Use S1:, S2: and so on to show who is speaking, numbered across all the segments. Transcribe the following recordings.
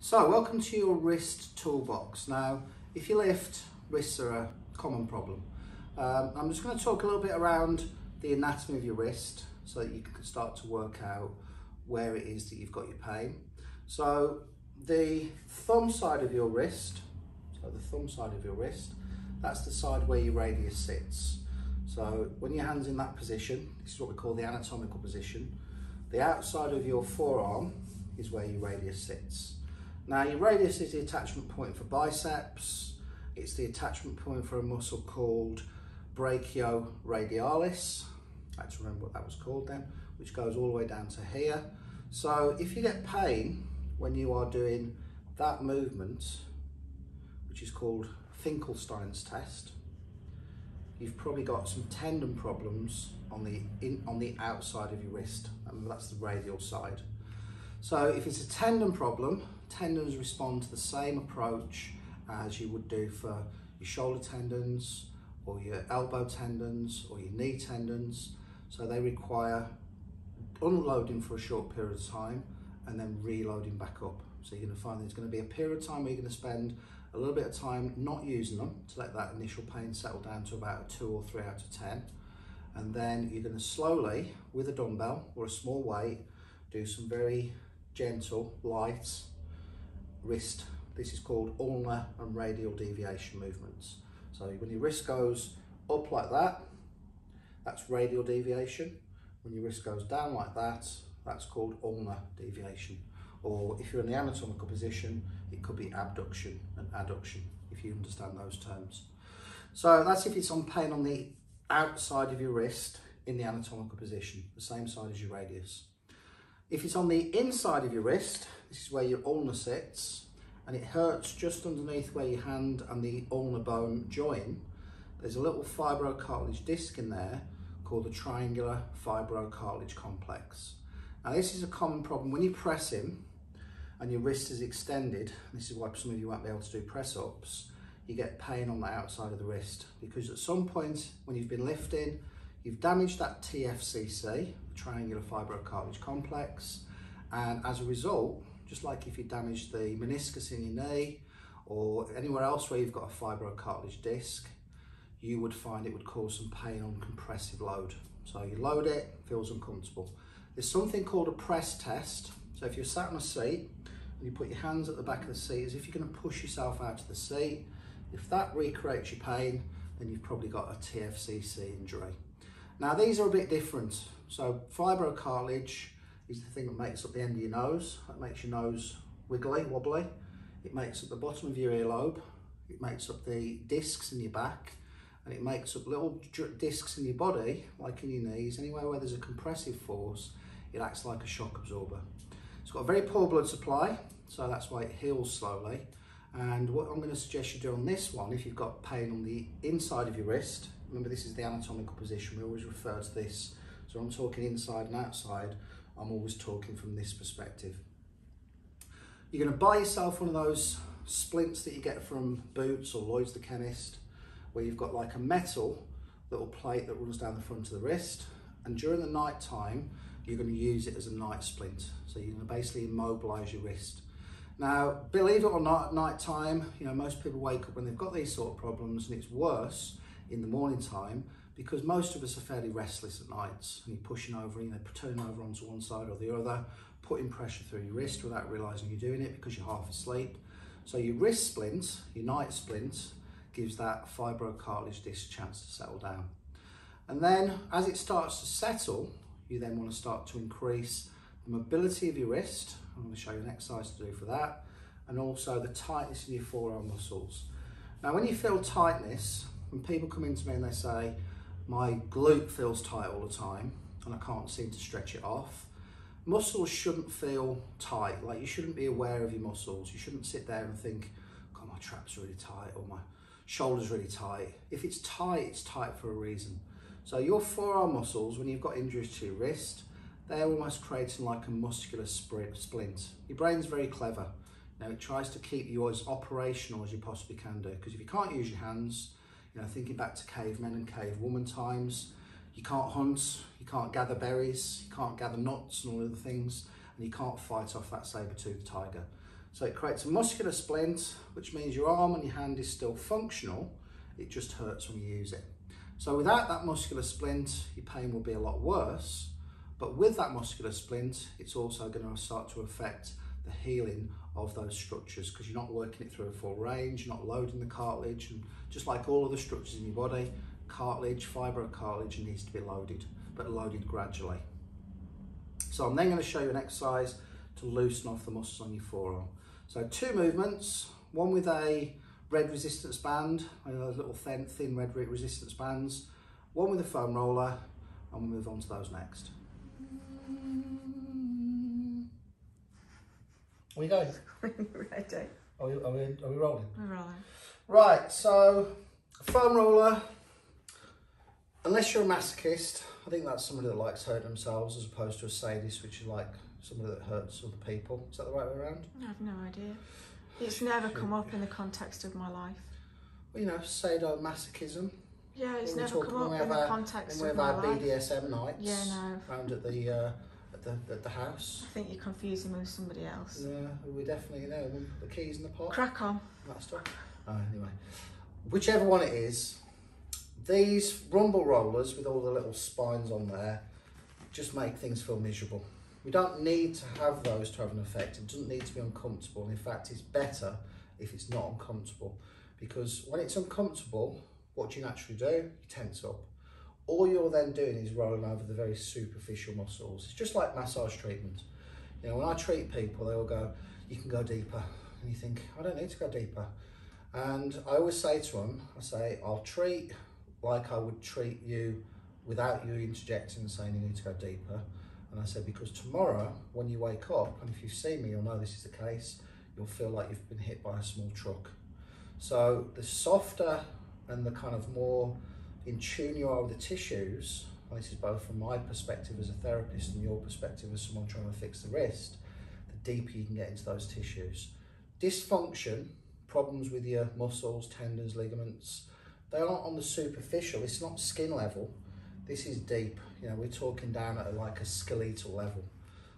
S1: So, welcome to your wrist toolbox. Now, if you lift, wrists are a common problem. I'm just going to talk a little bit around the anatomy of your wrist so that you can start to work out where it is that you've got your pain. So, the thumb side of your wrist, that's the side where your radius sits. So, when your hand's in that position, this is what we call the anatomical position. The outside of your forearm is where your radius sits. Now, your radius is the attachment point for biceps. It's the attachment point for a muscle called brachioradialis. I have to remember what that was called then, which goes all the way down to here. So if you get pain when you are doing that movement, which is called Finkelstein's test, you've probably got some tendon problems on the outside of your wrist. Remember, that's the radial side. So if it's a tendon problem, tendons respond to the same approach as you would do for your shoulder tendons or your elbow tendons or your knee tendons. So they require unloading for a short period of time and then reloading back up. So you're going to find there's going to be a period of time where you're going to spend a little bit of time not using them to let that initial pain settle down to about a 2 or 3 out of 10. And then you're going to slowly, with a dumbbell or a small weight, do some very gentle, light wrist. This is called ulnar and radial deviation movements. So when your wrist goes up like that, that's radial deviation. When your wrist goes down like that, that's called ulnar deviation. Or if you're in the anatomical position, it could be abduction and adduction, if you understand those terms. So that's if it's on pain on the outside of your wrist in the anatomical position, the same side as your radius. If it's on the inside of your wrist, this is where your ulna sits, and it hurts just underneath where your hand and the ulnar bone join. There's a little fibrocartilage disc in there called the triangular fibrocartilage complex. Now, this is a common problem when you're pressing and your wrist is extended. This is why some of you won't be able to do press-ups. You get pain on the outside of the wrist because at some point when you've been lifting, you've damaged that TFCC, the triangular fibrocartilage complex, and as a result, just like if you damaged the meniscus in your knee or anywhere else where you've got a fibrocartilage disc, you would find it would cause some pain on compressive load. So you load it, feels uncomfortable. There's something called a press test. So if you're sat on a seat and you put your hands at the back of the seat as if you're going to push yourself out of the seat, if that recreates your pain, then you've probably got a TFCC injury. Now, these are a bit different. So fibrocartilage is the thing that makes up the end of your nose. That makes your nose wiggly, wobbly. It makes up the bottom of your earlobe. It makes up the discs in your back. And it makes up little discs in your body, like in your knees. Anywhere where there's a compressive force, it acts like a shock absorber. It's got a very poor blood supply, so that's why it heals slowly. And what I'm going to suggest you do on this one, if you've got pain on the inside of your wrist, remember this is the anatomical position, we always refer to this. So I'm talking inside and outside, I'm always talking from this perspective. You're going to buy yourself one of those splints that you get from Boots or Lloyd's the Chemist, where you've got like a metal little plate that runs down the front of the wrist. And during the night time, you're going to use it as a night splint. So you're going to basically immobilize your wrist. Now, believe it or not, at night time, most people wake up when they've got these sort of problems, and it's worse in the morning time because most of us are fairly restless at nights, and you're pushing over, turning over onto one side or the other, putting pressure through your wrist without realizing you're doing it because you're half asleep. So your wrist splint, your night splint, gives that fibrocartilage disc a chance to settle down. And then as it starts to settle, you then want to start to increase the mobility of your wrist. I'm going to show you an exercise to do for that, and also the tightness in your forearm muscles. Now, when you feel tightness, when people come into me and they say, my glute feels tight all the time and I can't seem to stretch it off, muscles shouldn't feel tight. Like, you shouldn't be aware of your muscles. You shouldn't sit there and think, God, my trap's really tight or my shoulder's really tight. If it's tight for a reason. So your forearm muscles, when you've got injuries to your wrist, they're almost creating like a muscular splint. Your brain's very clever. It tries to keep you as operational as you possibly can do, because if you can't use your hands, thinking back to cavemen and cavewoman times, you can't hunt, you can't gather berries, you can't gather nuts and all other things, and you can't fight off that saber-toothed tiger. So it creates a muscular splint, which means your arm and your hand is still functional, it just hurts when you use it. So without that muscular splint, your pain will be a lot worse, but with that muscular splint, it's also going to start to affect the healing of those structures, because you're not working it through a full range, you're not loading the cartilage, and just like all other structures in your body, cartilage, fibre of cartilage needs to be loaded, but loaded gradually. So I'm then going to show you an exercise to loosen off the muscles on your forearm. So 2 movements, one with a red resistance band, those little thin red resistance bands, one with a foam roller, and we'll move on to those next. Where are you going?
S2: Ready.
S1: Are we rolling?
S2: We're rolling.
S1: Right, so foam roller, unless you're a masochist, I think that's somebody that likes hurting themselves as opposed to a sadist, which is like somebody that hurts other people. Is that the right way around?
S2: I have no idea. It's never come up in the context of my life.
S1: Well, you know, sadomasochism.
S2: Yeah, it's never come up in the context of my life.
S1: When we have our BDSM nights.
S2: Yeah, no.
S1: Round at the house.
S2: I think you're confusing me with somebody else.
S1: Yeah, we definitely know the keys in the pot.
S2: Crack on.
S1: That stuff. Anyway, whichever one it is, these rumble rollers with all the little spines on there just make things feel miserable. We don't need to have those to have an effect. It doesn't need to be uncomfortable. In fact, it's better if it's not uncomfortable, because when it's uncomfortable, what do you naturally do? You tense up. All you're then doing is rolling over the very superficial muscles. It's just like massage treatment. You know, when I treat people, they all go, you can go deeper. And you think, I don't need to go deeper. And I always say to them, I say, I'll treat like I would treat you without you interjecting and saying you need to go deeper. And I said, because tomorrow, when you wake up, and if you've seen me, you'll know this is the case, you'll feel like you've been hit by a small truck. So the softer and the kind of more in tune you are with the tissues, and this is both from my perspective as a therapist and your perspective as someone trying to fix the wrist, the deeper you can get into those tissues. Dysfunction, problems with your muscles, tendons, ligaments, they aren't on the superficial, it's not skin level. This is deep, you know, we're talking down at like a skeletal level.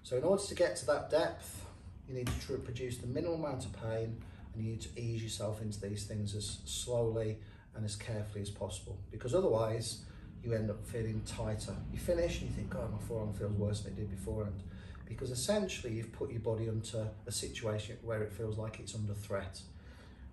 S1: So in order to get to that depth, you need to produce the minimal amount of pain, and you need to ease yourself into these things as slowly and as carefully as possible, because otherwise you end up feeling tighter. You finish and you think, God, my forearm feels worse than it did beforehand, because essentially you've put your body into a situation where it feels like it's under threat.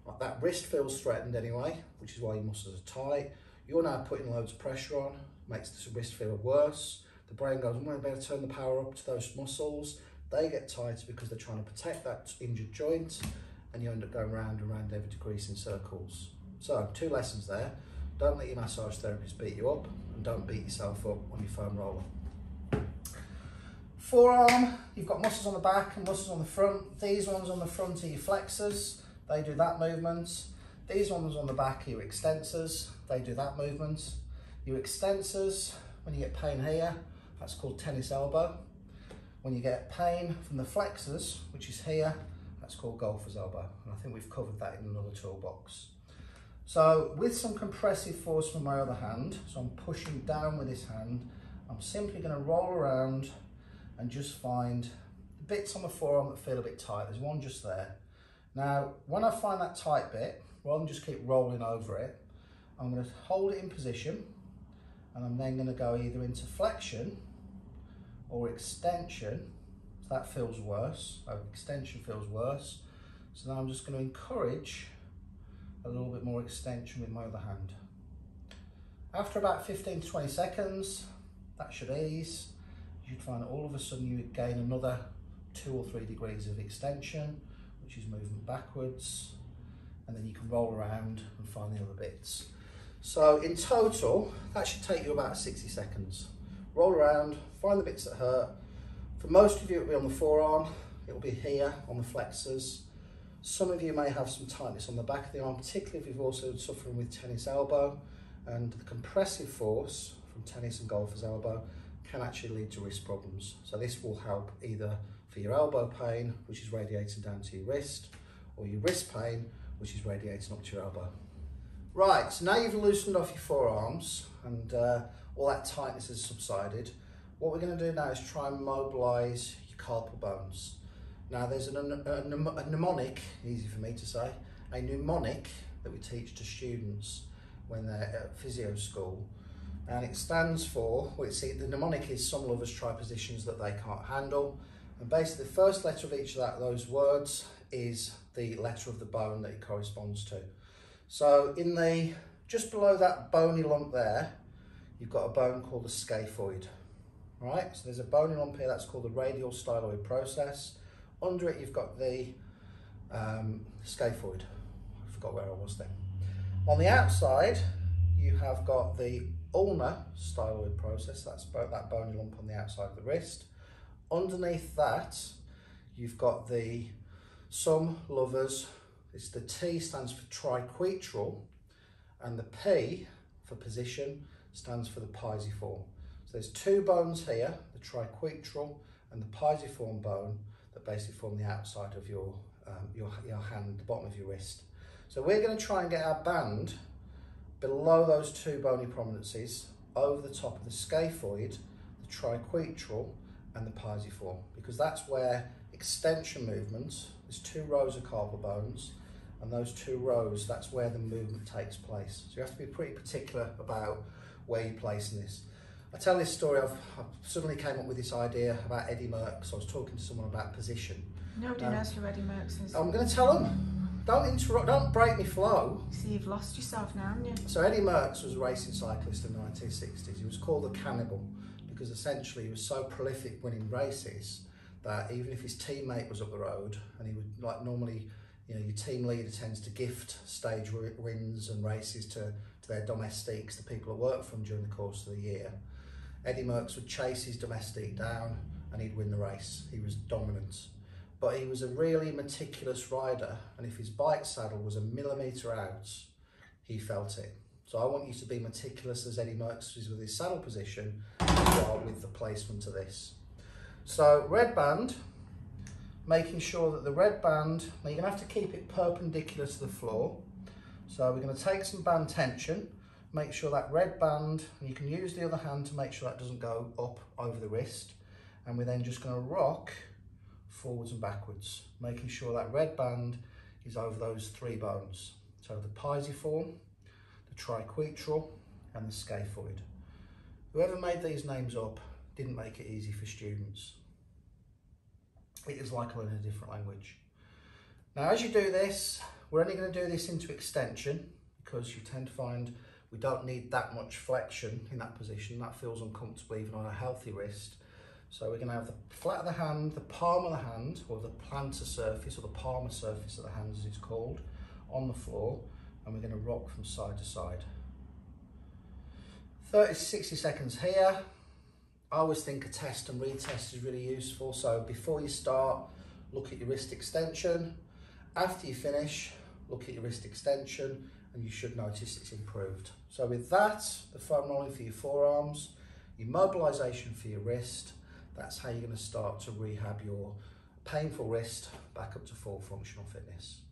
S1: Like that wrist feels threatened anyway, which is why your muscles are tight. You're now putting loads of pressure on, makes the wrist feel worse. The brain goes, well, I better turn the power up to those muscles. They get tighter because they're trying to protect that injured joint, and you end up going round and round every decreasing circles. So 2 lessons there. Don't let your massage therapist beat you up, and don't beat yourself up on your foam roller. Forearm, you've got muscles on the back and muscles on the front. These ones on the front are your flexors, they do that movement. These ones on the back are your extensors, they do that movement. Your extensors, when you get pain here, that's called tennis elbow. When you get pain from the flexors, which is here, that's called golfer's elbow. And I think we've covered that in another toolbox. So with some compressive force from my other hand, so I'm pushing down with this hand, I'm simply going to roll around and just find the bits on the forearm that feel a bit tight. There's one just there. Now, when I find that tight bit, rather than just keep rolling over it, I'm going to hold it in position, and I'm then going to go either into flexion or extension. So that feels worse. So extension feels worse. So now I'm just going to encourage a little bit more extension with my other hand. After about 15 to 20 seconds, that should ease. You'd find that all of a sudden you gain another 2 or 3 degrees of extension, which is movement backwards, and then you can roll around and find the other bits. So in total, that should take you about 60 seconds. Roll around, find the bits that hurt. For most of you, it'll be on the forearm, it'll be here on the flexors. Some of you may have some tightness on the back of the arm, particularly if you've also suffering with tennis elbow, and the compressive force from tennis and golfer's elbow can actually lead to wrist problems. So this will help either for your elbow pain, which is radiating down to your wrist, or your wrist pain, which is radiating up to your elbow. Right, so now you've loosened off your forearms and all that tightness has subsided. What we're going to do now is try and mobilise your carpal bones. Now there's a mnemonic, easy for me to say, a mnemonic that we teach to students when they're at physio school, and it stands for, well, see, the mnemonic is some lovers try positions that they can't handle, and basically the first letter of each of those words is the letter of the bone that it corresponds to. So in the, just below that bony lump there, you've got a bone called the scaphoid, right? So there's a bony lump here that's called the radial styloid process. Under it you've got the scaphoid. I forgot where I was then. On the outside you have got the ulnar styloid process, that's that bony lump on the outside of the wrist. Underneath that you've got the, some lovers, it's the T stands for triquetral, and the P for position stands for the pisiform. So there's two bones here, the triquetral and the pisiform bone, that basically form the outside of your hand, the bottom of your wrist. So we're going to try and get our band below those two bony prominences, over the top of the scaphoid, the triquetral and the pisiform, because that's where extension movements, there's two rows of carpal bones, and those two rows, that's where the movement takes place. So you have to be pretty particular about where you're placing this. I tell this story, I suddenly came up with this idea about Eddie Merckx. I was talking to someone about position.
S2: Nobody knows who Eddie Merckx is.
S1: I'm going to tell them. Don't interrupt, don't break me flow.
S2: See, you've lost yourself now, haven't you?
S1: So Eddie Merckx was a racing cyclist in the 1960s. He was called the Cannibal because essentially he was so prolific winning races that even if his teammate was up the road, and he would, like normally, you know, your team leader tends to gift stage wins and races to their domestiques, the people that work for him during the course of the year. Eddie Merckx would chase his domestique down and he'd win the race. He was dominant. But he was a really meticulous rider, and if his bike saddle was a millimetre out, he felt it. So I want you to be meticulous as Eddie Merckx is with his saddle position, as well with the placement of this. So red band, making sure that the red band, now you're going to have to keep it perpendicular to the floor. So we're going to take some band tension, make sure that red band, and you can use the other hand to make sure that doesn't go up over the wrist, and we're then just going to rock forwards and backwards, making sure that red band is over those three bones. So the pisiform, the triquetral and the scaphoid. Whoever made these names up didn't make it easy for students. It is like learning a different language. Now as you do this, we're only going to do this into extension because you tend to find we don't need that much flexion in that position. That feels uncomfortable even on a healthy wrist. So we're going to have the flat of the hand, the palm of the hand, or the plantar surface, or the palmar surface of the hand as it's called, on the floor, and we're going to rock from side to side. 30 to 60 seconds here. I always think a test and retest is really useful. So before you start, look at your wrist extension. After you finish, look at your wrist extension, and you should notice it's improved. So with that, the foam rolling for your forearms, your mobilisation for your wrist, that's how you're going to start to rehab your painful wrist back up to full functional fitness.